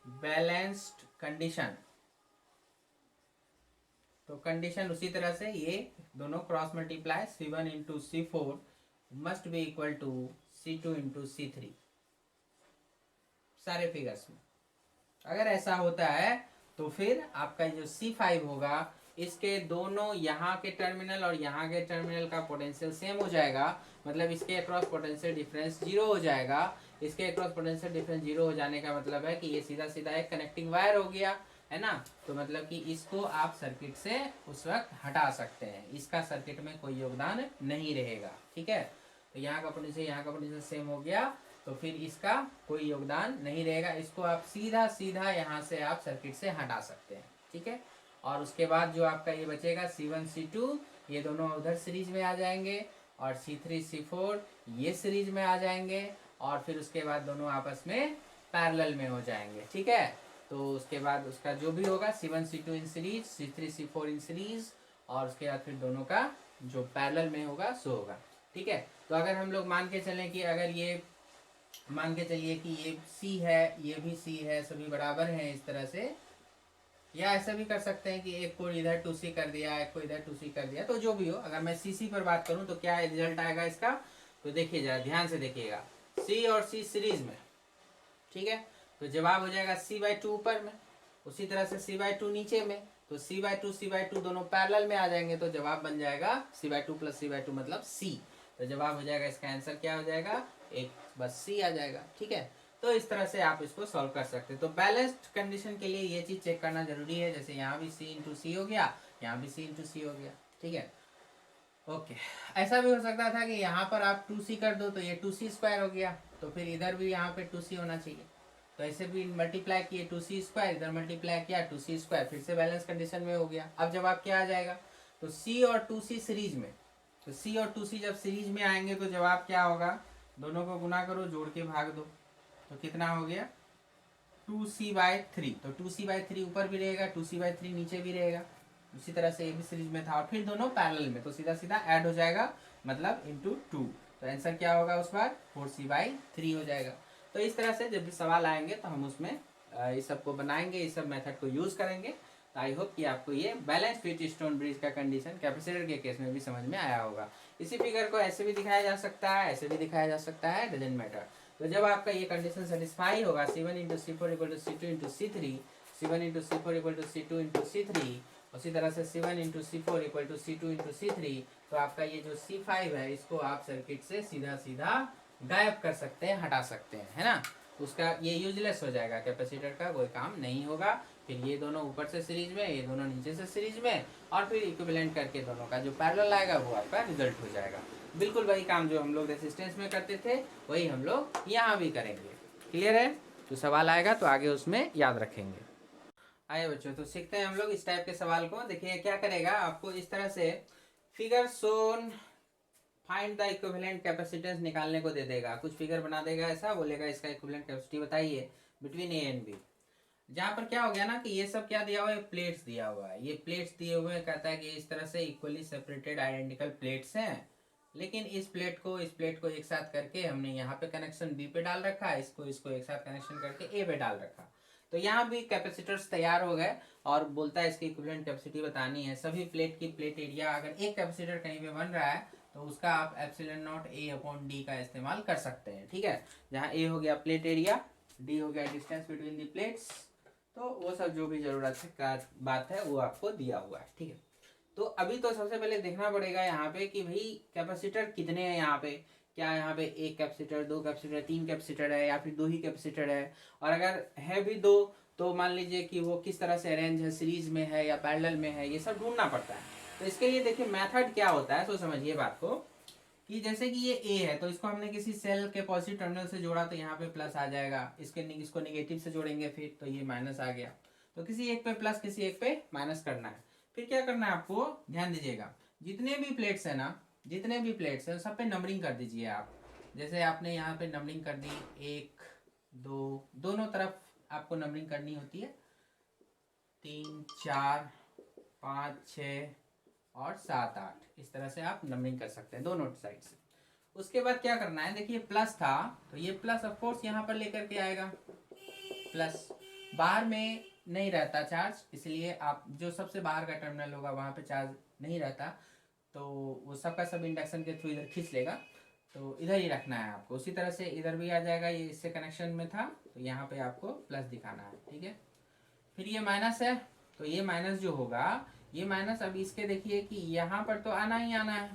बैलेंस्ड कंडीशन, तो कंडीशन उसी तरह से ये दोनों cross multiply C1 into C4 must be equal to C2 into C3 सारे फिगर्स में। अगर ऐसा होता है तो फिर आपका जो C5 होगा, इसके दोनों यहाँ के टर्मिनल और यहाँ के टर्मिनल का पोटेंशियल सेम हो जाएगा, मतलब इसके अक्रॉस पोटेंशियल डिफरेंस 0 हो जाएगा। इसके अक्रॉस पोटेंशियल डिफरेंस 0 हो जाने का मतलब है कि ये सीधा सीधा एक कनेक्टिंग वायर हो गया, है ना। तो मतलब कि इसको आप सर्किट से उस वक्त हटा सकते हैं, इसका सर्किट में कोई योगदान नहीं रहेगा, ठीक है। तो यहाँ का पोटेंशियल यहाँ का पोटेंशियल सेम हो गया, तो फिर इसका कोई योगदान नहीं रहेगा, इसको आप सीधा सीधा यहाँ से आप सर्किट से हटा सकते हैं, ठीक है। और उसके बाद जो आपका ये बचेगा C1 C2 ये दोनों उधर सीरीज में आ जाएंगे, और C3 C4 ये सीरीज में आ जाएंगे, और फिर उसके बाद दोनों आपस में पैरेलल में हो जाएंगे, ठीक है। तो उसके बाद उसका जो भी होगा C1 C2 in series, C3 C4 in series, और उसके बाद फिर दोनों का जो पैरेलल में होगा सो होगा, ठीक है। तो अगर हम लोग मान के चलें कि अगर ये मान के चलिए कि ये C है, ये भी C है, सभी बराबर हैं इस तरह से, या ऐसा भी कर सकते हैं कि एक को इधर 2C कर दिया, एक को इधर 2C कर दिया, तो जो भी हो। अगर मैं CC पर बात करूं तो क्या रिजल्ट आएगा इसका, तो देखिए जरा ध्यान से देखिएगा, C और C सीरीज में, ठीक है। तो जवाब हो जाएगा C/2 ऊपर में, उसी तरह से C/2 नीचे में, तो C/2 दोनों पैरेलल में आ जाएंगे, तो जवाब बन जाएगा C/2 + C/2 मतलब C। तो जवाब हो जाएगा, इसका आंसर क्या हो जाएगा, एक बस C आ जाएगा, ठीक है। तो इस तरह से आप इसको सॉल्व कर सकते हैं। तो बैलेंस्ड कंडीशन के लिए ये चीज़ चेक करना जरूरी है, जैसे यहाँ भी C/C हो गया, यहाँ भी C/C हो गया, ठीक है। ओके, ऐसा भी हो सकता था कि यहाँ पर आप 2C कर दो तो ये 2C² हो गया, तो फिर इधर भी यहाँ पे 2C होना चाहिए। तो ऐसे भी मल्टीप्लाई किए 2C², इधर मल्टीप्लाई किया 2C², फिर से बैलेंस कंडीशन में हो गया। अब जवाब क्या आ जाएगा, तो C और 2C सीरीज में, तो C और 2C जब सीरीज में आएंगे तो जवाब क्या होगा, दोनों को गुना करो, जोड़ के भाग दो, तो कितना हो गया 2C/3। तो 2C/3 ऊपर भी रहेगा, 2C/3 नीचे भी रहेगा, उसी तरह से ये भी सीरीज में था, और फिर दोनों पैरेलल में, तो सीधा सीधा ऐड हो जाएगा, मतलब इंटू 2। तो आंसर क्या होगा उस बार 4C/3 हो जाएगा। तो इस तरह से जब भी सवाल आएंगे तो हम उसमें इस सब को बनाएंगे, इस सब मेथड को यूज करेंगे। तो आई होप कि आपको ये बैलेंस व्हीटस्टोन ब्रिज का कंडीशन कैपेसिटर के केस में भी समझ में आया होगा। इसी फिगर को ऐसे भी दिखाया जा सकता है, ऐसे भी दिखाया जा सकता है, डजंट मैटर। तो जब आपका ये कंडीशन सेटिस्फाई होगा, C1 × C4 = C2 × C3, C1 × C4 = C2 × C3, उसी तरह से C1 × C4 = C2 × C3, तो आपका ये जो C5 है इसको आप सर्किट से सीधा सीधा गायब कर सकते हैं, हटा सकते हैं, है ना। उसका ये यूजलेस हो जाएगा, कैपेसिटर का कोई काम नहीं होगा। फिर ये दोनों ऊपर से सीरीज में, ये दोनों नीचे से सीरीज में, और फिर इक्विवेलेंट करके दोनों का जो पैरेलल आएगा वो आपका रिजल्ट हो जाएगा। बिल्कुल वही काम जो हम लोग रेसिस्टेंस में करते थे वही हम लोग यहाँ भी करेंगे। क्लियर है, तो सवाल आएगा तो आगे उसमें याद रखेंगे। आइए बच्चों, तो सीखते हैं हम लोग इस टाइप के सवाल को। देखिए क्या करेगा, आपको इस तरह से figure shown find the equivalent capacitance निकालने को दे देगा, कुछ फिगर बना देगा, ऐसा बोलेगा इसका इक्विवेलेंट कैपेसिटी बताइए बिटवीन ए एंड बी। जहाँ पर क्या हो गया ना कि ये सब क्या दिया हुआ है, प्लेट्स दिया हुआ है, ये प्लेट्स दिए हुए हैं, कहता है कि इस तरह से इक्वली सेपरेटेड आइडेंटिकल प्लेट्स हैं, लेकिन इस प्लेट को एक साथ करके हमने यहाँ पे कनेक्शन बी पे डाल रखा है, इसको एक साथ कनेक्शन करके ए पे डाल रखा। तो यहाँ भी कैपेसिटर्स तैयार हो गए, और बोलता है इसकी इक्विवेलेंट कैपेसिटी बतानी है। सभी प्लेट की प्लेट एरिया, अगर एक कैपेसिटर कहीं पे बन रहा है तो उसका आप ε0 A/d का इस्तेमाल कर सकते हैं, ठीक है। जहाँ ए हो गया प्लेट एरिया, डी हो गया डिस्टेंस बिटवीन द प्लेट्स, तो वो सब जो भी जरूरत है का बात है वो आपको दिया हुआ है, ठीक है। तो अभी तो सबसे पहले देखना पड़ेगा यहाँ पे कि भाई कैपेसिटर कितने हैं यहाँ पे, क्या यहाँ पे एक कैपेसिटर, दो कैपेसिटर, तीन कैपेसिटर है, या फिर दो ही कैपेसिटर है, और अगर है भी दो तो मान लीजिए कि वो किस तरह से अरेंज है, सीरीज में है या पैरेलल में है, ये सब ढूंढना पड़ता है। तो इसके लिए देखिए मेथड क्या होता है, तो समझिए बात को कि जैसे कि ये ए है तो इसको हमने किसी सेल के पॉजिटिव टर्मिनल से जोड़ा तो यहाँ पे प्लस आ जाएगा, इसको निगेटिव से जोड़ेंगे फिर तो ये माइनस आ गया। तो किसी एक पे प्लस किसी एक पे माइनस करना है। फिर क्या करना है आपको, ध्यान दीजिएगा, जितने भी प्लेट्स है ना, जितने भी प्लेट्स हैं सब पे नंबरिंग कर दीजिए आप। जैसे आपने यहाँ पे नंबरिंग कर दी 1 2, दोनों तरफ आपको नंबरिंग करनी होती है, 3 4 5 6 और 7 8, इस तरह से आप नंबरिंग कर सकते हैं दोनों साइड से। उसके बाद क्या करना है, देखिए प्लस था तो ये प्लस ऑफ कोर्स यहाँ पर लेकर के आएगा, प्लस बाहर में नहीं रहता चार्ज, इसलिए आप जो सबसे बाहर का टर्मिनल होगा वहाँ पे चार्ज नहीं रहता, तो वो सबका सब इंडक्शन के थ्रू इधर खींच लेगा, तो इधर ही रखना है आपको। उसी तरह से इधर भी आ जाएगा, ये इससे कनेक्शन में था तो यहाँ पे आपको प्लस दिखाना है, ठीक है। फिर ये माइनस है, तो ये माइनस जो होगा, ये माइनस अब इसके देखिए कि यहाँ पर तो आना ही आना है,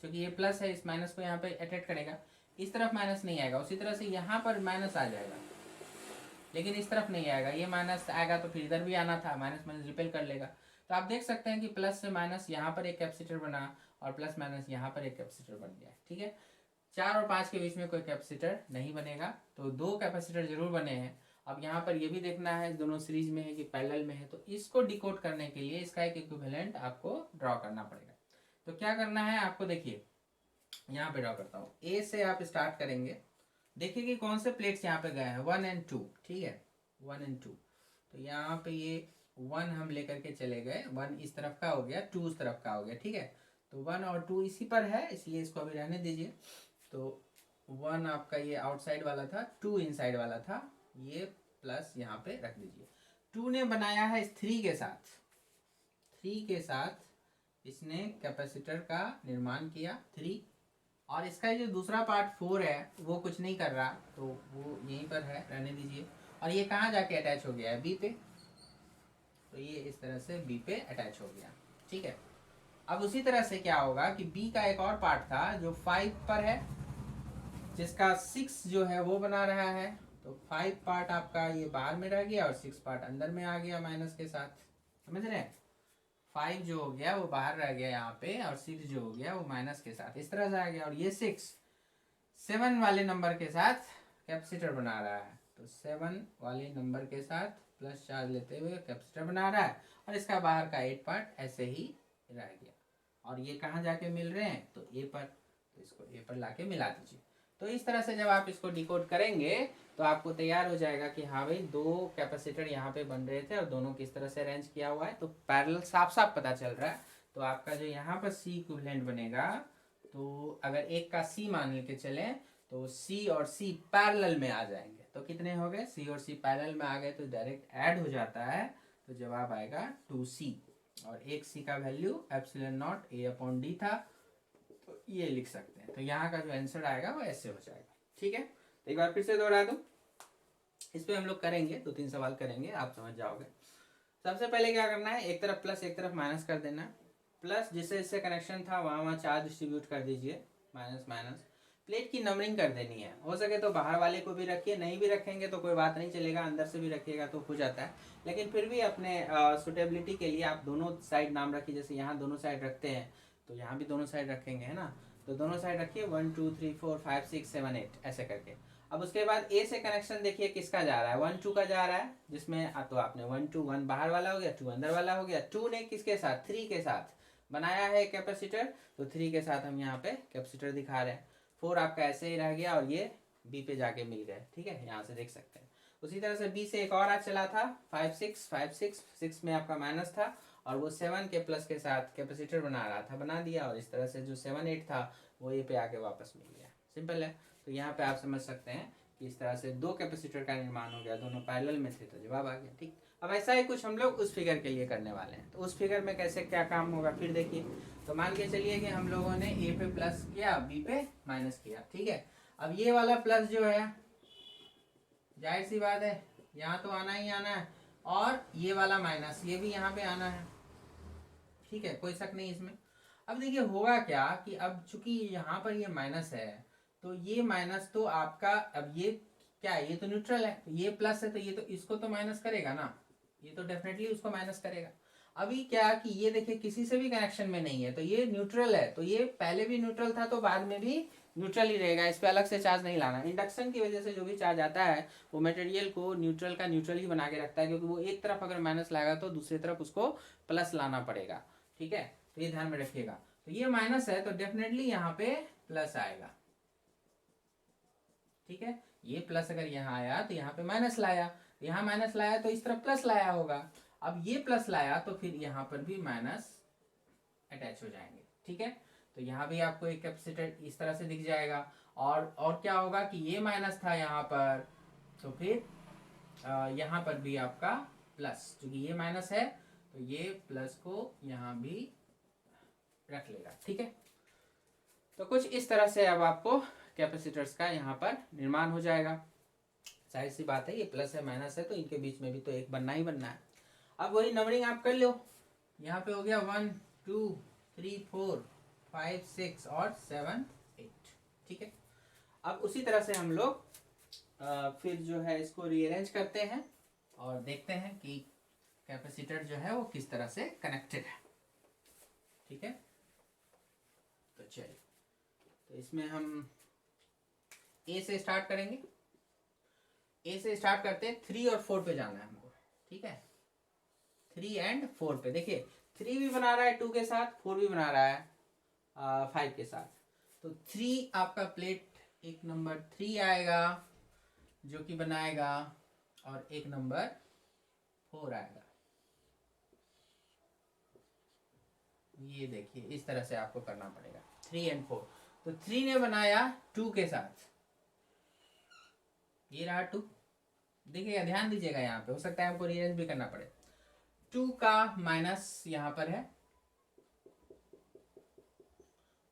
क्योंकि ये प्लस है, इस माइनस को यहाँ पे अटैच करेगा, इस तरफ माइनस नहीं आएगा, उसी तरह से यहाँ पर माइनस आ जाएगा, लेकिन इस तरफ नहीं आएगा, ये माइनस आएगा तो फिर इधर भी आना था, माइनस माइनस रिपेल कर लेगा। तो आप देख सकते हैं कि प्लस से माइनस यहाँ पर एक कैपेसिटर बना, और प्लस माइनस यहाँ पर एक कैपेसिटर बन गया, ठीक है। 4 और 5 के बीच में कोई कैपेसिटर नहीं बनेगा, तो 2 कैपेसिटर जरूर बने हैं। अब यहाँ पर ये भी देखना है दोनों सीरीज में है कि पैरेलल में है, तो इसको डिकोड करने के लिए इसका एक इक्विवेलेंट आपको ड्रॉ करना पड़ेगा। तो क्या करना है आपको, देखिए यहाँ पे ड्रॉ करता हूँ, ए से आप स्टार्ट करेंगे, देखिए कि कौन से प्लेट्स यहाँ पे गए हैं, 1 और 2, ठीक है, 1 और 2। तो यहाँ पे ये 1 हम लेकर के चले गए, 1 इस तरफ का हो गया, 2 उस तरफ का हो गया, ठीक है। तो 1 और 2 इसी पर है, इसलिए इसको अभी रहने दीजिए। तो 1 आपका ये आउटसाइड वाला था, 2 इनसाइड वाला था, ये प्लस यहाँ पे रख दीजिए। 2 ने बनाया है 3 के साथ, 3 के साथ इसने कैपेसिटर का निर्माण किया 3, और इसका जो दूसरा पार्ट 4 है वो कुछ नहीं कर रहा, तो वो यहीं पर है, रहने दीजिए। और ये कहाँ जाके अटैच हो गया है, बी पे, तो ये इस तरह से बी पे अटैच हो गया, ठीक है। अब उसी तरह से क्या होगा कि बी का एक और पार्ट था जो 5 पर है, जिसका 6 जो है वो बना रहा है, तो 5 पार्ट आपका ये बाहर में रह गया और 6 पार्ट अंदर में आ गया माइनस के साथ, समझ रहे हैं। 5 जो हो गया वो बाहर रह गया यहाँ पे, और 6 जो हो गया वो माइनस के साथ इस तरह से आ गया। और ये 7 वाले नंबर के साथ कैपेसिटर बना रहा है, तो 7 वाले नंबर के साथ प्लस चार्ज लेते हुए कैपेसिटर बना रहा है, और इसका बाहर का 8 पार्ट ऐसे ही रह गया। और ये कहाँ जाके मिल रहे हैं, तो ए पर, तो इसको ए पर लाके मिला दीजिए। तो इस तरह से जब आप इसको डिकोड करेंगे तो आपको तैयार हो जाएगा कि हाँ भाई 2 कैपेसिटर यहाँ पे बन रहे थे और दोनों किस तरह से अरेंज किया हुआ है, तो पैरेलल साफ साफ पता चल रहा है। तो आपका जो यहाँ पर सी इक्विवेलेंट बनेगा, तो अगर एक का सी मान लेके चले तो सी और सी पैरेलल में आ जाएंगे, तो कितने हो गए, सी और सी पैरेलल में आ गए तो डायरेक्ट ऐड हो जाता है, तो जवाब आएगा 2c। और एक सी का value epsilon not a upon D था, तो ये लिख सकते हैं। तो यहाँ का जो आंसर आएगा वो ऐसे हो जाएगा, ठीक है। तो एक बार फिर से दोहरा दूं, इस पे हम लोग करेंगे 2-3 सवाल करेंगे, आप समझ जाओगे। सबसे पहले क्या करना है, एक तरफ प्लस एक तरफ माइनस कर देना है। प्लस जिससे इससे कनेक्शन था वहाँ वहाँ चार्ज डिस्ट्रीब्यूट कर दीजिए, माइनस माइनस। प्लेट की नंबरिंग कर देनी है, हो सके तो बाहर वाले को भी रखिए, नहीं भी रखेंगे तो कोई बात नहीं चलेगा, अंदर से भी रखिएगा तो हो जाता है। लेकिन फिर भी अपने सुटेबिलिटी के लिए आप दोनों साइड नाम रखिए, जैसे यहाँ दोनों साइड रखते हैं तो यहाँ भी दोनों साइड रखेंगे, है ना। तो दोनों साइड रखिए 1 2 3 4 5 6 7 8 ऐसे करके। अब उसके बाद ए से कनेक्शन देखिए किसका जा रहा है, 1 2 का जा रहा है, जिसमें तो आपने 1 2 1 बाहर वाला हो गया, 2 अंदर वाला हो गया। 2 ने किसके साथ, 3 के साथ बनाया है कैपेसिटर, तो 3 के साथ हम यहाँ पे कैपेसिटर दिखा रहे हैं। 4 आपका ऐसे ही रह गया और ये बी पे जाके मिल गए, ठीक है, यहाँ से देख सकते हैं। उसी तरह से बी से एक और आज चला था 5 6 5 6 6 में आपका माइनस था, और वो 7 के प्लस के साथ कैपेसिटर बना रहा था, बना दिया, और इस तरह से जो 7 8 था वो ए पे आके वापस मिल गया, सिंपल है। तो यहाँ पे आप समझ सकते हैं कि इस तरह से 2 कैपेसिटर का निर्माण हो गया, दोनों पैरेलल में थे, तो जवाब आ गया, ठीक। अब ऐसा ही कुछ हम लोग उस फिगर के लिए करने वाले हैं, तो उस फिगर में कैसे क्या काम होगा फिर देखिए। तो मान के चलिए कि हम लोगों ने ए पे प्लस किया, बी पे माइनस किया, ठीक है। अब ये वाला प्लस जो है, जाहिर सी बात है यहाँ तो आना ही आना है, और ये वाला माइनस ये भी यहाँ पे आना है, ठीक है, कोई शक नहीं इसमें। अब देखिए होगा क्या कि अब चूंकि यहाँ पर ये माइनस है, तो ये माइनस तो आपका, अब ये क्या है, ये तो न्यूट्रल है, तो ये प्लस है, तो ये तो इसको तो माइनस करेगा ना, ये तो डेफिनेटली उसको माइनस करेगा। अभी क्या कि ये देखिए किसी से भी कनेक्शन में नहीं है, तो ये न्यूट्रल है, तो ये पहले भी न्यूट्रल था तो बाद में भी न्यूट्रल ही रहेगा, इस पे अलग से चार्ज नहीं लाना। इंडक्शन की वजह से जो भी चार्ज आता है वो मटेरियल को न्यूट्रल का न्यूट्रल ही बना के रखता है, क्योंकि वो एक तरफ अगर माइनस लाएगा तो दूसरी तरफ उसको प्लस लाना पड़ेगा, ठीक है। तो ये ध्यान में रखिएगा, तो ये माइनस है तो डेफिनेटली यहाँ पे प्लस आएगा, ठीक है। ये प्लस अगर यहाँ आया तो यहाँ पे माइनस लाया, यहाँ माइनस लाया तो इस तरफ प्लस लाया होगा। अब ये प्लस लाया तो फिर यहाँ पर भी माइनस अटैच हो जाएंगे, ठीक है। तो यहाँ भी आपको एक कैपेसिटर इस तरह से दिख जाएगा, और क्या होगा कि ये माइनस था यहाँ पर, तो फिर यहाँ पर भी आपका प्लस, क्योंकि ये माइनस है तो ये प्लस को यहाँ भी रख लेगा, ठीक है। तो कुछ इस तरह से अब आपको कैपेसिटर्स का यहाँ पर निर्माण हो जाएगा। जाहिर सी बात है ये प्लस है माइनस है तो इनके बीच में भी तो एक बनना ही बनना है। अब वही नंबरिंग आप कर लो, यहाँ पे हो गया 1 2 3 4 5 6 और 7 8, ठीक है। अब उसी तरह से हम लोग फिर जो है इसको रीअरेंज करते हैं और देखते हैं कि कैपेसिटर जो है वो किस तरह से कनेक्टेड है, ठीक है। तो चलिए, तो इसमें हम ए से स्टार्ट करेंगे। ए से स्टार्ट करते हैं, 3 और 4 पे जाना है हमको, ठीक है। 3 और 4 पे देखिए 3 भी बना रहा है 2 के साथ, 4 भी बना रहा है 5 के साथ। तो 3 आपका प्लेट एक नंबर 3 आएगा जो कि बनाएगा, और एक नंबर 4 आएगा। ये देखिए इस तरह से आपको करना पड़ेगा 3 और 4। तो 3 ने बनाया 2 के साथ, ये रहा 2। देखिएगा, ध्यान दीजिएगा, यहाँ पे हो सकता है हमको रीअरेंज भी करना पड़े। 2 का माइनस यहाँ पर है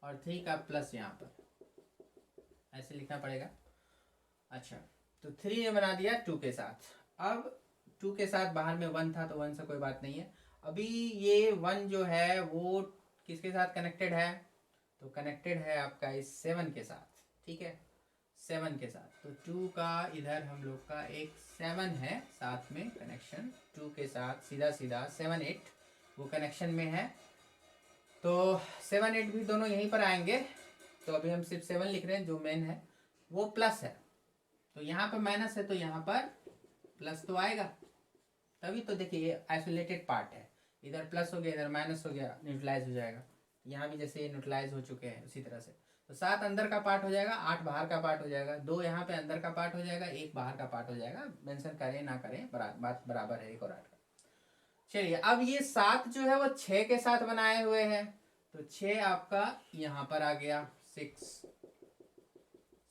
और 3 का प्लस यहाँ पर, ऐसे लिखना पड़ेगा। अच्छा, तो 3 ने बना दिया 2 के साथ। अब 2 के साथ बाहर में 1 था तो 1 से कोई बात नहीं है। अभी ये 1 जो है वो किसके साथ कनेक्टेड है, तो कनेक्टेड है आपका इस 7 के साथ, ठीक है, 7 के साथ। तो 2 का इधर हम लोग का एक 7 है साथ में कनेक्शन, 2 के साथ सीधा सीधा 7 8 वो कनेक्शन में है। तो 7 8 भी दोनों यहीं पर आएंगे। तो अभी हम सिर्फ 7 लिख रहे हैं, जो मेन है वो प्लस है, तो यहाँ पर माइनस है तो यहाँ पर प्लस तो आएगा। तभी तो देखिए ये आइसोलेटेड पार्ट है, इधर प्लस हो गया इधर माइनस हो गया, न्यूट्रलाइज हो जाएगा। यहाँ भी जैसे ये न्यूट्रलाइज हो चुके हैं उसी तरह से। तो 7 अंदर का पार्ट हो जाएगा, 8 बाहर का पार्ट हो जाएगा, 2 यहाँ पे अंदर का पार्ट हो जाएगा, 1 बाहर का पार्ट हो जाएगा। मेंशन करें ना करें बात बराबर है 1 और 8 का। चलिए, अब ये 7 जो है वो 6 के साथ बनाए हुए हैं, तो 6 आपका यहाँ पर आ गया,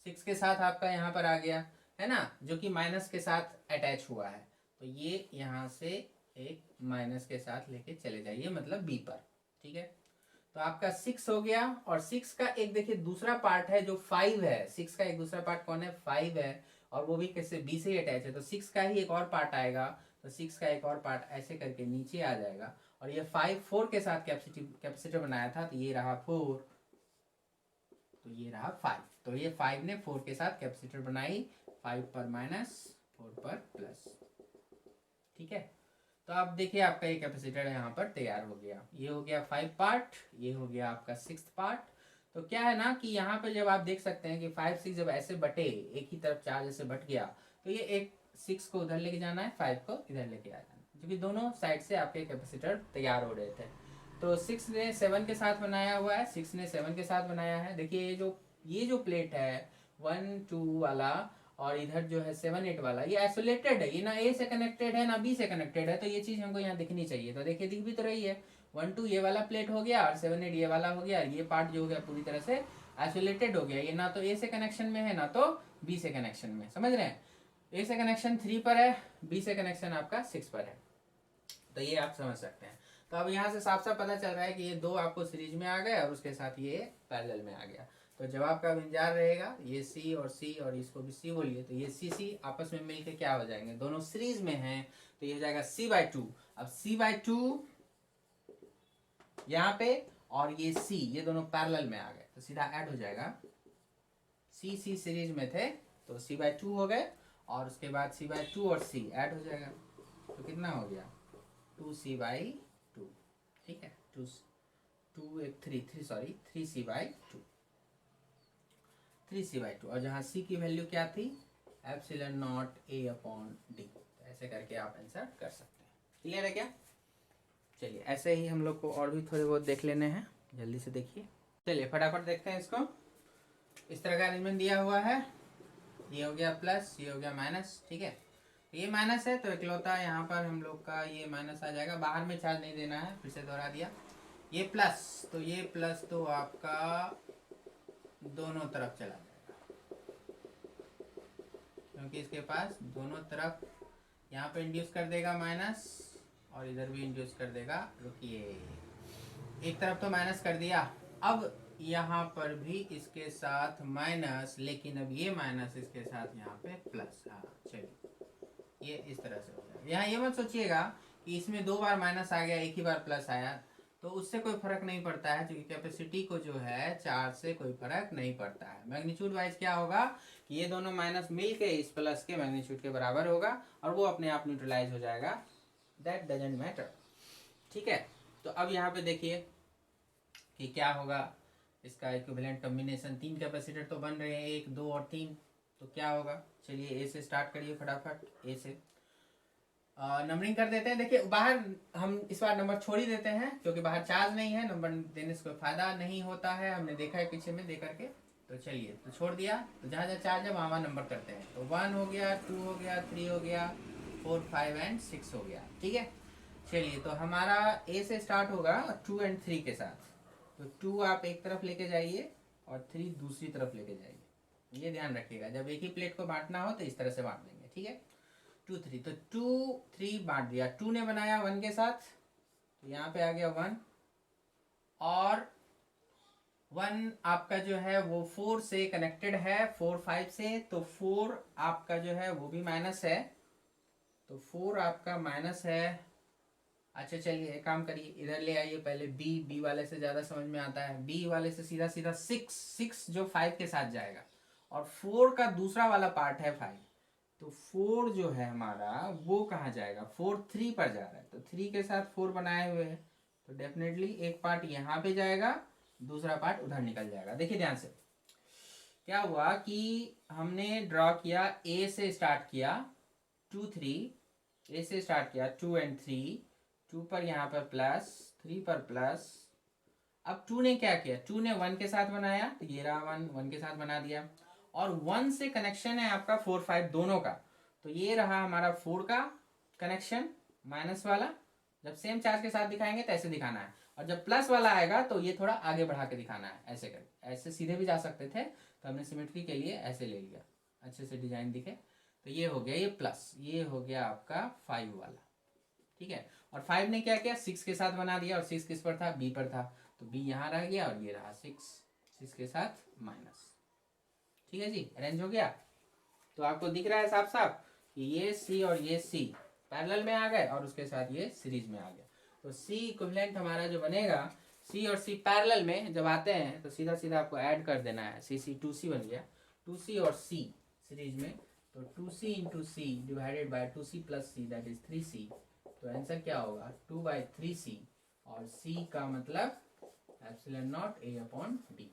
6 के साथ आपका यहाँ पर आ गया है ना, जो कि माइनस के साथ अटैच हुआ है। तो ये यहाँ से एक माइनस के साथ लेके चले जाइए, मतलब बी पर, ठीक है। तो आपका 6 हो गया, और 6 का एक देखिए दूसरा पार्ट है जो 5 है। 6 का एक दूसरा पार्ट कौन है, 5 है, और वो भी कैसे, बी से ही अटैच है। तो 6 का ही एक और पार्ट आएगा, तो 6 का एक और पार्ट ऐसे करके नीचे आ जाएगा। और ये 5 4 के साथ कैपेसिटर बनाया था, तो ये रहा 4, तो ये रहा 5। तो ये 5 ने 4 के साथ कैपेसिटर बनाई, 5 पर माइनस 4 पर प्लस, ठीक है। तो आप देखिए आपका ये कैपेसिटर यहाँ पर तैयार हो गया। ये हो गया 5 पार्ट, ये हो गया आपका 6 पार्ट। तो क्या है ना कि यहाँ पे जब आप देख सकते हैं कि 5 6 जब ऐसे बटे, एक ही तरफ चार्ज ऐसे बट गया, तो ये एक 6 को उधर लेके जाना है, 5 को इधर लेके आ जाना है, क्योंकि दोनों साइड से आपके कैपेसिटर तैयार हो रहे थे। तो 6 ने 7 के साथ बनाया हुआ है, 6 ने 7 के साथ बनाया है। देखिए ये जो प्लेट है 1 2 वाला, और इधर जो है 7 8 वाला, ये आइसोलेटेड है, ये ना ए से कनेक्टेड है ना बी से कनेक्टेड है। तो ये चीज हमको यहाँ दिखनी चाहिए। तो देखिए दिख भी तो रही है, 1 2 ये वाला प्लेट हो गया और 7 8 ये वाला हो गया। ये पार्ट जो हो गया पूरी तरह से आइसोलेटेड हो गया, ये ना तो ए से कनेक्शन में है ना तो बी से कनेक्शन में, समझ रहे हैं। ए से कनेक्शन 3 पर है, बी से कनेक्शन आपका 6 पर है। तो ये आप समझ सकते हैं। तो अब यहाँ से साफ साफ पता चल रहा है कि ये 2 आपको सीरीज में आ गए और उसके साथ ये पैरेलल में आ गया। तो जवाब का इंतजार रहेगा, ये सी और सी, और इसको भी सी बोलिए। तो ये सी सी आपस में मिलके क्या हो जाएंगे, दोनों सीरीज में हैं, तो ये हो जाएगा c/2। अब c/2 यहाँ पे, और ये c, ये दोनों पैरेलल में आ गए, तो सीधा ऐड हो जाएगा। सी सी सीरीज में थे तो c/2 हो गए, और उसके बाद c/2 और c ऐड हो जाएगा, तो कितना हो गया 2c/2, ठीक है। 3c/2, और जहाँ c की वैल्यू क्या थी, एप्सिलॉन नॉट a/d। ऐसे करके आप आंसर कर सकते हैं। क्लियर है क्या। चलिए, ऐसे ही हम लोग को और भी थोड़े बहुत देख लेने हैं, जल्दी से देखिए। चलिए फटाफट देखते हैं इसको। इस तरह का अरेंजमेंट दिया हुआ है, ये हो गया प्लस, ये हो गया माइनस, ठीक है। ये माइनस है तो इकलौता यहाँ पर हम लोग का ये माइनस आ जाएगा, बाहर में चार्ज नहीं देना है, फिर से दोहरा दिया। ये प्लस, तो ये प्लस तो आपका दोनों तरफ चला जाएगा, क्योंकि इसके पास दोनों तरफ यहाँ पे इंड्यूस कर देगा माइनस, और इधर भी इंड्यूस कर देगा। रुकिए, एक तरफ तो माइनस कर दिया, अब यहाँ पर भी इसके साथ माइनस, लेकिन अब ये माइनस इसके साथ यहाँ पे प्लस। हाँ चलिए, ये इस तरह से हो जाएगा। यहाँ ये मत सोचिएगा कि इसमें 2 बार माइनस आ गया, एक ही बार प्लस आया, तो उससे कोई फर्क नहीं पड़ता है, क्योंकि कैपेसिटी को जो है चार्ज से कोई फर्क नहीं पड़ता है। मैग्नीट्यूड वाइज क्या होगा कि ये दोनों माइनस मिल के इस प्लस के मैग्नीट्यूड के बराबर होगा, और वो अपने आप न्यूट्रलाइज हो जाएगा, दैट डजंट मैटर, ठीक है। तो अब यहाँ पे देखिए कि क्या होगा, इसका इक्विवेलेंट कॉम्बिनेशन, 3 कैपेसिटर तो बन रहे हैं, 1 2 और 3, तो क्या होगा। चलिए ए से स्टार्ट करिए फटाफट, ए से नंबरिंग कर देते हैं। देखिए बाहर हम इस बार नंबर छोड़ ही देते हैं, क्योंकि बाहर चार्ज नहीं है, नंबर देने से कोई फायदा नहीं होता है, हमने देखा है पीछे में दे करके। तो चलिए, तो छोड़ दिया, तो जहाँ जहाँ चार्ज है वहाँ नंबर करते हैं। तो 1 हो गया, 2 हो गया, 3 हो गया, 4, 5 एंड 6 हो गया। ठीक है, चलिए, तो हमारा ए से स्टार्ट होगा 2 एंड 3 के साथ। तो 2 आप एक तरफ लेके जाइए और 3 दूसरी तरफ लेके जाइए। ये ध्यान रखिएगा, जब एक ही प्लेट को बांटना हो तो इस तरह से बांट देंगे। ठीक है, 2, 3, तो 2, 3 बांट दिया। 2 ने बनाया 1 के साथ, तो यहाँ पे आ गया 1, और 1 आपका जो है वो 4 से कनेक्टेड है, 4, 5 से, तो 4 आपका जो है वो भी माइनस है, तो 4 आपका माइनस है। अच्छा चलिए, एक काम करिए, इधर ले आइए पहले बी वाले से ज़्यादा समझ में आता है। बी वाले से सीधा सीधा 6 जो 5 के साथ जाएगा, और 4 का दूसरा वाला पार्ट है 5, तो 4 जो है हमारा वो कहाँ जाएगा, 4 3 पर जा रहा है, तो 3 के साथ 4 बनाए हुए हैं, तो डेफिनेटली एक पार्ट यहाँ पे जाएगा, दूसरा पार्ट उधर निकल जाएगा। देखिए ध्यान से, क्या हुआ कि हमने ड्रॉ किया, ए से स्टार्ट किया 2, 3, ए से स्टार्ट किया 2 एंड 3, 2 पर यहाँ पर प्लस, 3 पर प्लस। अब 2 ने क्या किया, 2 ने 1 के साथ बनाया, तो ये रहा 1 के साथ बना दिया, और 1 से कनेक्शन है आपका 4, 5 दोनों का, तो ये रहा हमारा 4 का कनेक्शन माइनस वाला। जब सेम चार्ज के साथ दिखाएंगे तो ऐसे दिखाना है, और जब प्लस वाला आएगा तो ये थोड़ा आगे बढ़ा के दिखाना है, ऐसे कर, ऐसे सीधे भी जा सकते थे, तो हमने सिमेट्री के लिए ऐसे ले लिया, अच्छे से डिजाइन दिखे। तो ये हो गया ये प्लस, ये हो गया आपका 5 वाला। ठीक है, और 5 ने क्या किया, 6 के साथ बना दिया, और 6 किस पर था, बी पर था, तो बी यहाँ रह गया, और ये रहा 6 के साथ माइनस। ठीक है जी, अरेंज हो गया। तो आपको दिख रहा है साफ साफ कि ये सी और ये सी पैरेलल में आ गए, और उसके साथ ये सीरीज में आ गया। तो सी इक्विवेलेंट हमारा जो बनेगा, सी और सी पैरेलल में जब आते हैं तो सीधा सीधा आपको ऐड कर देना है, सी 2c बन गया, 2c और c सीरीज में, तो 2c into C divided by 2c plus C, that is 3c। तो आंसर क्या होगा, 2/3c, और c का मतलब epsilon nought a upon d,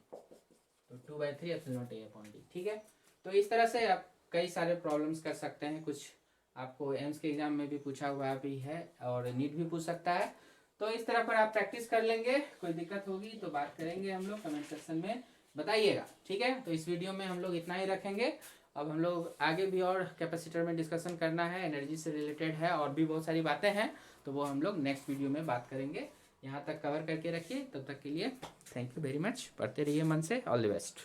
तो 2/3 epsilon nought a upon d। ठीक है, तो इस तरह से आप कई सारे प्रॉब्लम्स कर सकते हैं, कुछ आपको एम्स के एग्जाम में भी पूछा हुआ भी है, और नीट भी पूछ सकता है। तो इस तरह पर आप प्रैक्टिस कर लेंगे, कोई दिक्कत होगी तो बात करेंगे हम लोग, कमेंट सेक्शन में बताइएगा। ठीक है, तो इस वीडियो में हम लोग इतना ही रखेंगे। अब हम लोग आगे भी और कैपेसिटर में डिस्कशन करना है, एनर्जी से रिलेटेड है, और भी बहुत सारी बातें हैं, तो वो हम लोग नेक्स्ट वीडियो में बात करेंगे। यहाँ तक कवर करके रखिए, तब तक के लिए थैंक यू वेरी मच, पढ़ते रहिए मन से, ऑल द बेस्ट।